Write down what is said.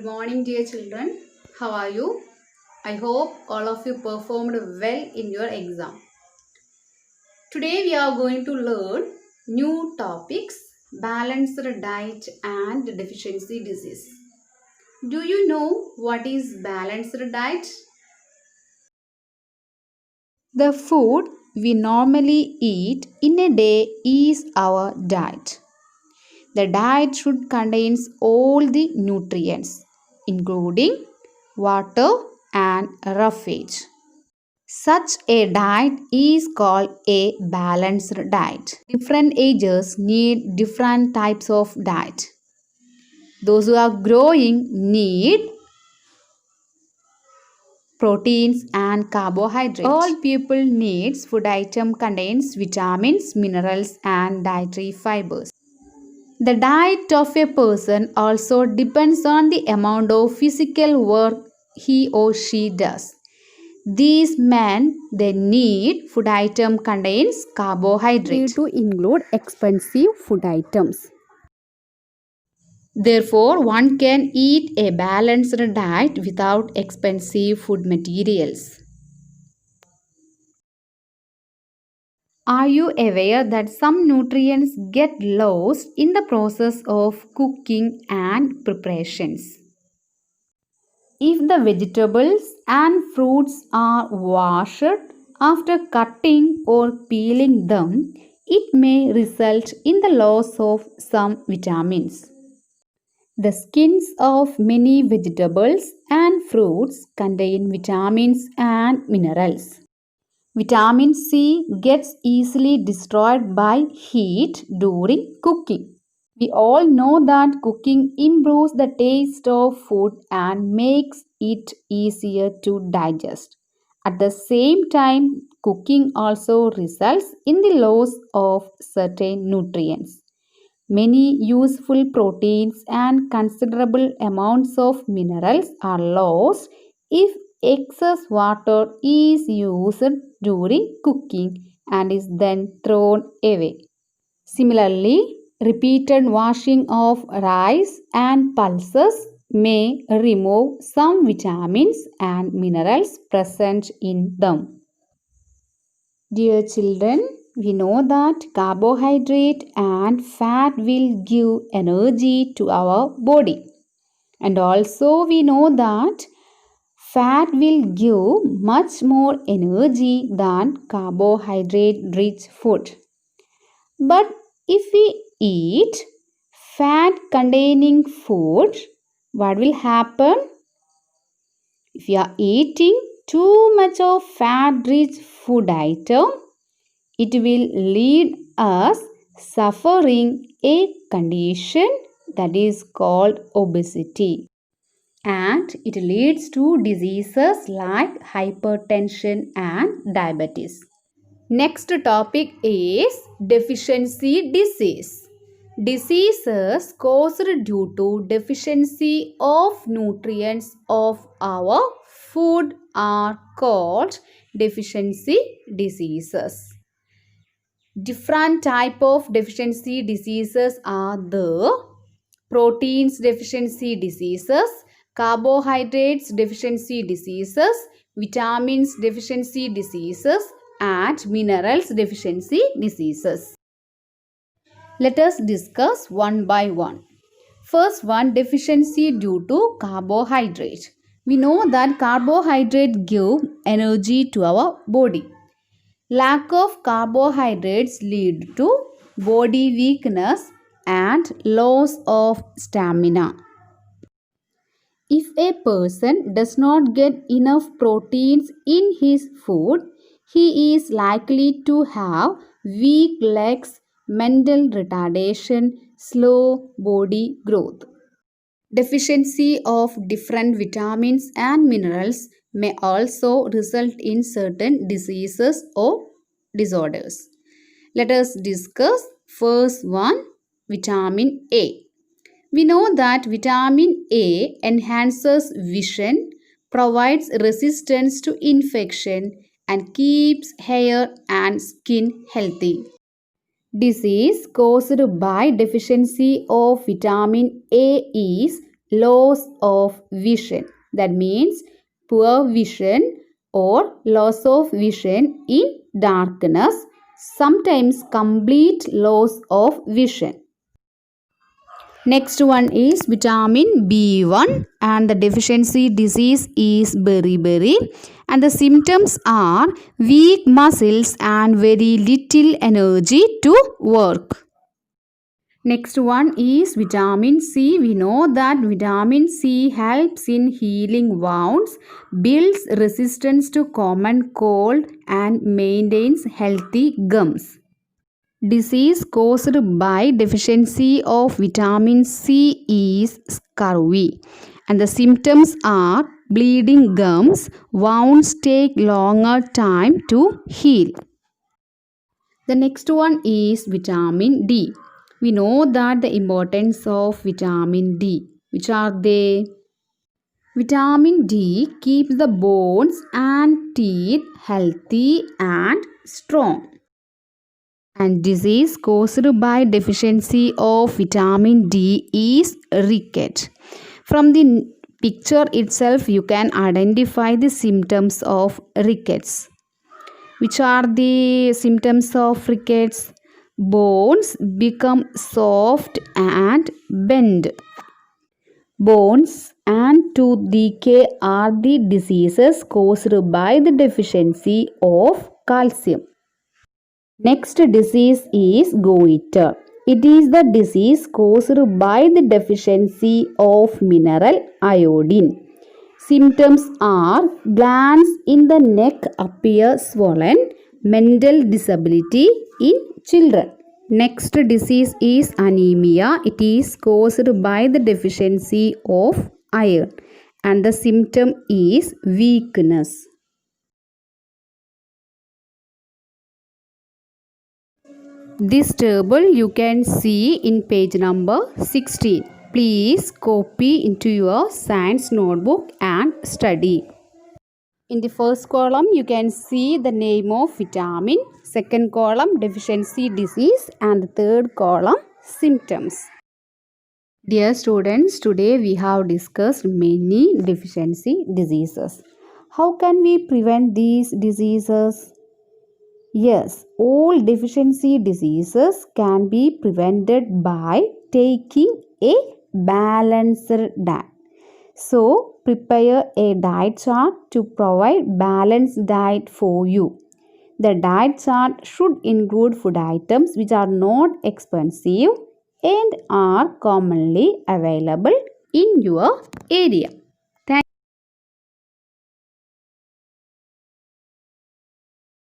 Good morning, dear children. How are you? I hope all of you performed well in your exam. Today we are going to learn new topics, balanced diet and deficiency disease. Do you know what is balanced diet? The food we normally eat in a day is our diet. The diet should contain all the nutrients, including water and roughage. Such a diet is called a balanced diet. Different ages need different types of diet. Those who are growing need proteins and carbohydrates. All people needs food item contains vitamins, minerals and dietary fibers. The diet of a person also depends on the amount of physical work he or she does. These men they need food item contains carbohydrate. Need to include expensive food items. Therefore, one can eat a balanced diet without expensive food materials. Are you aware that some nutrients get lost in the process of cooking and preparations? If the vegetables and fruits are washed after cutting or peeling them, it may result in the loss of some vitamins. The skins of many vegetables and fruits contain vitamins and minerals. Vitamin C gets easily destroyed by heat during cooking. We all know that cooking improves the taste of food and makes it easier to digest. At the same time, cooking also results in the loss of certain nutrients. Many useful proteins and considerable amounts of minerals are lost if excess water is used during cooking and is then thrown away. Similarly, repeated washing of rice and pulses may remove some vitamins and minerals present in them. Dear children, we know that carbohydrate and fat will give energy to our body. And also we know that fat will give much more energy than carbohydrate rich food. But if we eat fat containing food, what will happen? If you are eating too much of fat rich food item, it will lead us suffering a condition that is called obesity. And it leads to diseases like hypertension and diabetes. Next topic is deficiency disease. Diseases caused due to deficiency of nutrients of our food are called deficiency diseases. Different type of deficiency diseases are the proteins deficiency diseases, carbohydrates deficiency diseases, vitamins deficiency diseases and minerals deficiency diseases. Let us discuss one by one. First one, deficiency due to carbohydrate. We know that carbohydrate give energy to our body. Lack of carbohydrates lead to body weakness and loss of stamina. If a person does not get enough proteins in his food, he is likely to have weak legs, mental retardation, slow body growth. Deficiency of different vitamins and minerals may also result in certain diseases or disorders. Let us discuss first one, vitamin A. We know that vitamin A enhances vision, provides resistance to infection, and keeps hair and skin healthy. Disease caused by deficiency of vitamin A is loss of vision. That means poor vision or loss of vision in darkness, sometimes complete loss of vision. Next one is vitamin B1 and the deficiency disease is beriberi and the symptoms are weak muscles and very little energy to work. Next one is vitamin C. We know that vitamin C helps in healing wounds, builds resistance to common cold and maintains healthy gums. Disease caused by deficiency of vitamin C is scurvy and the symptoms are bleeding gums, wounds take longer time to heal. The next one is vitamin D. We know that the importance of vitamin D. Which are they? Vitamin D keeps the bones and teeth healthy and strong. And disease caused by deficiency of vitamin D is ricket. From the picture itself, you can identify the symptoms of rickets. Which are the symptoms of rickets? Bones become soft and bend. Bones and tooth decay are the diseases caused by the deficiency of calcium. Next disease is goiter. It is the disease caused by the deficiency of mineral iodine. Symptoms are glands in the neck appear swollen, mental disability in children. Next disease is anemia. It is caused by the deficiency of iron and the symptom is weakness. This table you can see in page number 16. Please copy into your science notebook and study. In the first column you can see the name of vitamin, second column deficiency disease and the third column symptoms. Dear students, today we have discussed many deficiency diseases. How can we prevent these diseases? Yes, all deficiency diseases can be prevented by taking a balanced diet. So, prepare a diet chart to provide balanced diet for you. The diet chart should include food items which are not expensive and are commonly available in your area.